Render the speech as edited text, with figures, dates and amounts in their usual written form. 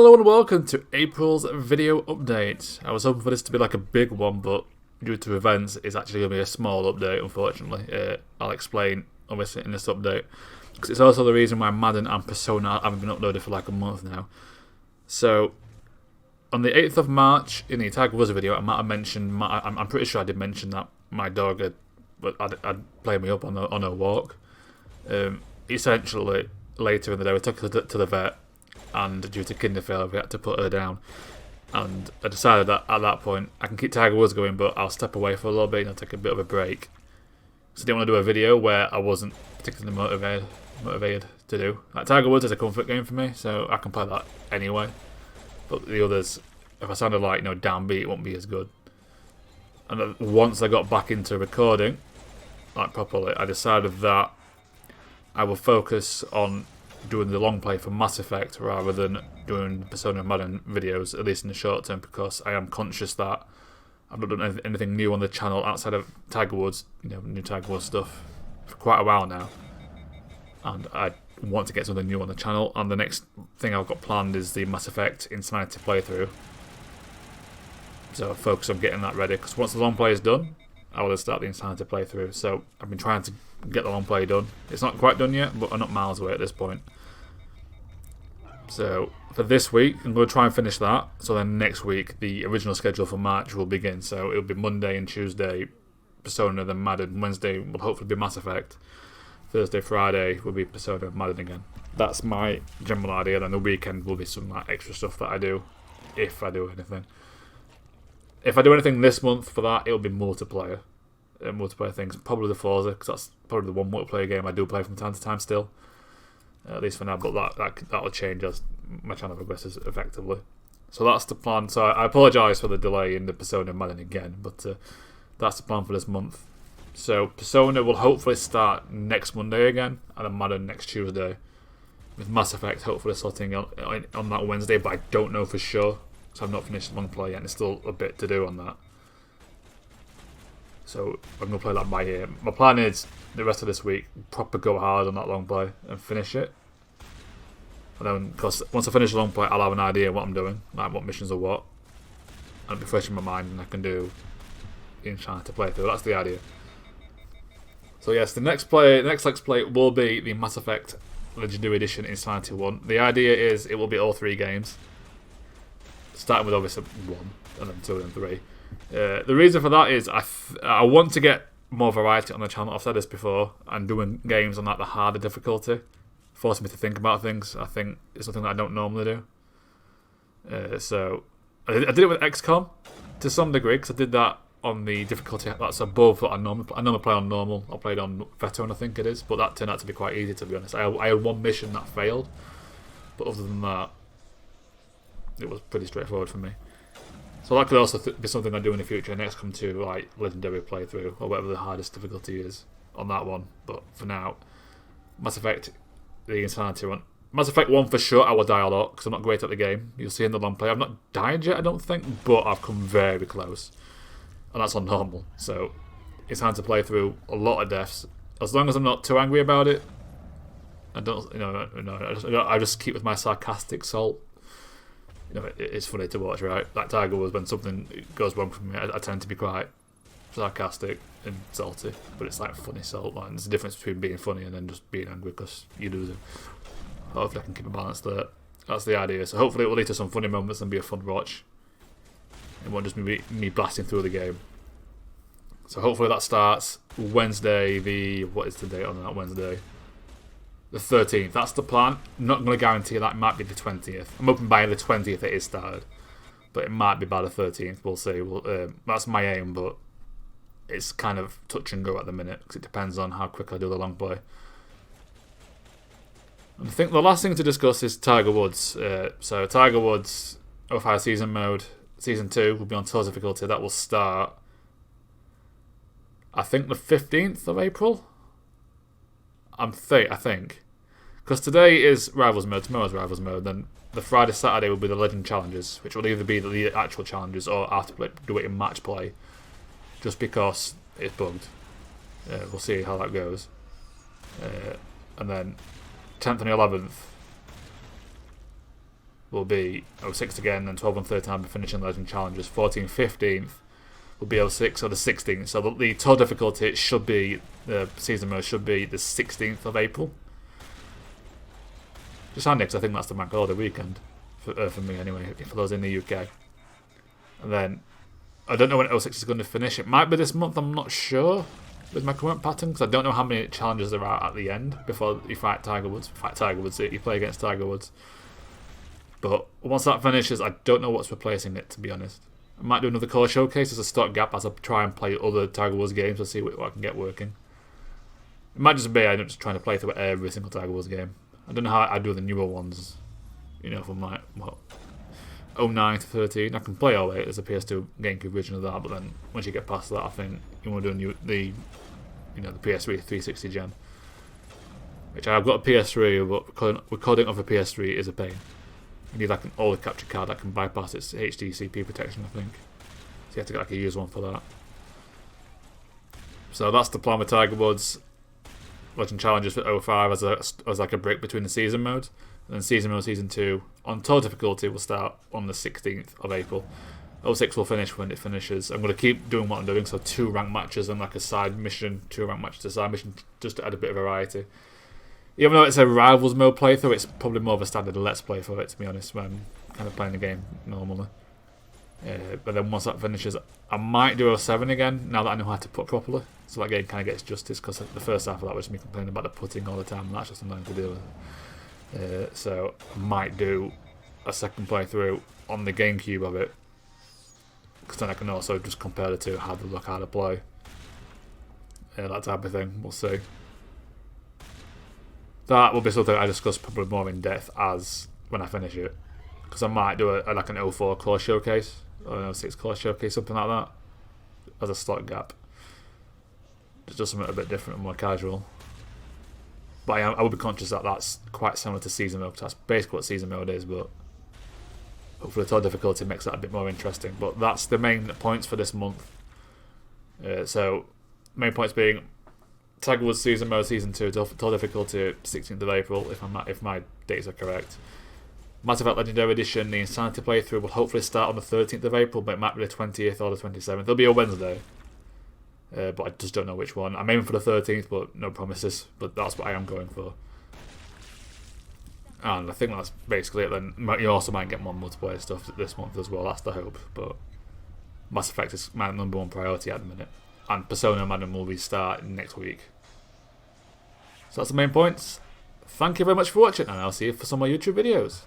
Hello and welcome to April's video update. I was hoping for this to be like a big one, but due to events, it's actually going to be a small update, unfortunately. I'll explain, obviously, in this update. Because it's also the reason why Madden and Persona haven't been uploaded for like a month now. So, on the 8th of March, in the Tiger Woods video, I might have mentioned, I'm pretty sure I did mention that my dog had played me up on a walk. Essentially, later in the day, we took her to the vet. And due to kidney failure, we had to put her down. And I decided that at that point, I can keep Tiger Woods going, but I'll step away for a little bit and take a bit of a break. So I didn't want to do a video where I wasn't particularly motivated to do. Like Tiger Woods is a comfort game for me, so I can play that anyway. But the others, if I sounded like downbeat, it won't be as good. And then once I got back into recording, like properly, I decided that I will focus on doing the long play for Mass Effect rather than doing Persona and Madden videos, at least in the short term, because I am conscious that I've not done anything new on the channel outside of Tiger Woods, new Tiger Woods stuff, for quite a while now. And I want to get something new on the channel, and the next thing I've got planned is the Mass Effect Insanity playthrough. So I'll focus on getting that ready, because once the long play is done, I will start the Insanity playthrough. So I've been trying to get the long play done. It's not quite done yet, but I'm not miles away at this point. So for this week, I'm going to try and finish that. So then next week, the original schedule for March will begin. So it'll be Monday and Tuesday, Persona, then Madden. Wednesday will hopefully be Mass Effect. Thursday, Friday will be Persona and Madden again. That's my general idea. Then the weekend will be some extra stuff that I do, if I do anything. If I do anything this month for that, it'll be multiplayer. Multiplayer things, probably the Forza, because that's probably the one multiplayer game I do play from time to time still. At least for now, but that'll change as my channel progresses effectively. So that's the plan. So I apologise for the delay in the Persona and Madden again, but that's the plan for this month. So Persona will hopefully start next Monday again, and then Madden next Tuesday. With Mass Effect hopefully starting on that Wednesday, but I don't know for sure, so I've not finished long play yet, and there's still a bit to do on that. So I'm going to play that by ear. My plan is the rest of this week, proper go hard on that long play and finish it. And then, because once I finish the long play, I'll have an idea what I'm doing, like what missions or what. And it'll be fresh in my mind, and I can do the Enchanted playthrough. That's the idea. So yes, the next Let's Play will be the Mass Effect Legendary Edition Insanity 1. The idea is it will be all 3 games. Starting with obviously 1, and then 2, and 3. The reason for that is I want to get more variety on the channel. I've said this before, and doing games on the harder difficulty forces me to think about things. I think it's something that I don't normally do. So I did it with XCOM to some degree, because I did that on the difficulty that's above what I normally play on normal. I played on Veteran, I think it is, but that turned out to be quite easy, to be honest. I had one mission that failed, but other than that, it was pretty straightforward for me. So that could also be something I do in the future. Next, come to like Legendary playthrough or whatever the hardest difficulty is on that one. But for now, Mass Effect, the Insanity one. Mass Effect 1 for sure, I will die a lot because I'm not great at the game. You'll see in the long play. I've not died yet, I don't think, but I've come very close, and that's on normal. So it's time to play through a lot of deaths. As long as I'm not too angry about it, I don't, I just keep with my sarcastic salt. It's funny to watch, right? Like Tiger Woods, when something goes wrong for me, I tend to be quite sarcastic and salty, but it's like funny salt. Like, there's a difference between being funny and then just being angry because you lose it. Hopefully I can keep a balance there. That's the idea. So hopefully it will lead to some funny moments and be a fun watch. It won't just be me blasting through the game. So hopefully that starts Wednesday, what is the date on that Wednesday? The 13th, that's the plan. Not going to guarantee that. It might be the 20th. I'm hoping by the 20th it is started, but it might be by the 13th. We'll see. That's my aim, but it's kind of touch and go at the minute because it depends on how quick I do the long play. And I think the last thing to discuss is Tiger Woods. So Tiger Woods Fire Season Mode, Season 2 will be on Tour difficulty. That will start, I think, the 15th of April. I think. Because today is Rivals Mode, tomorrow's Rivals Mode, then the Friday, Saturday will be the Legend Challenges, which will either be the actual challenges or I have to do it in match play, just because it's bugged. We'll see how that goes. And then 10th and 11th will be 06 again, and 12 and 13 will be finishing Legend Challenges. 14th, 15th will be 06 or the 16th. So the total difficulty should be, the season mode should be the 16th of April. Just handy because I think that's the bank holiday weekend for me anyway, for those in the UK. And then I don't know when 06 is going to finish. It might be this month, I'm not sure with my current pattern, because I don't know how many challenges there are at the end before you fight Tiger Woods. You play against Tiger Woods. But once that finishes, I don't know what's replacing it, to be honest. I might do another colour showcase as a stopgap as I try and play other Tiger Woods games to see what I can get working. It might just be I'm just trying to play through every single Tiger Woods game. I don't know how I do the newer ones, from like, 09 to 13. I can play 08 as a PS2 GameCube version of that, but then once you get past that, I think you want to do the PS3 360 gen. Which I've got a PS3, but recording off a PS3 is a pain. You need like an older capture card that can bypass its HDCP protection, I think. So you have to get like a used one for that. So that's the plan with Tiger Woods. Legend Challenges for 05 as like a break between the season mode. And then season mode season 2 on total difficulty will start on the 16th of April. 06 will finish when it finishes. I'm going to keep doing what I'm doing, so 2 ranked matches and like a side mission, 2 ranked matches to side mission, just to add a bit of variety. Even though it's a Rivals mode playthrough, it's probably more of a standard Let's Play for it, to be honest, when I'm kind of playing the game normally. But then once that finishes, I might do 07 again, now that I know how to put properly. So that game kind of gets justice, because the first half of that was me complaining about the putting all the time, and that's just annoying to deal with. So I might do a second playthrough on the GameCube of it, because then I can also just compare the two, how they look, how to play. That type of thing, we'll see. That will be something I discuss probably more in depth as when I finish it, because I might do like an 04 colour showcase or an 06 colour showcase, something like that, as a stopgap. Just something a bit different and more casual. But I will be conscious that that's quite similar to season mode, because that's basically what season mode is, but hopefully the total difficulty makes that a bit more interesting. But that's the main points for this month. So main points being Tiger Woods season mode season 2, total difficulty 16th of April if my dates are correct. Mass Effect Legendary Edition, the Insanity playthrough will hopefully start on the 13th of April, but it might be the 20th or the 27th. It'll be a Wednesday, but I just don't know which one. I'm aiming for the 13th, but no promises. But that's what I am going for. And I think that's basically it. Then you also might get more multiplayer stuff this month as well. That's the hope. But Mass Effect is my #1 priority at the minute, and Persona and Madden will restart next week. So that's the main points. Thank you very much for watching, and I'll see you for some more YouTube videos.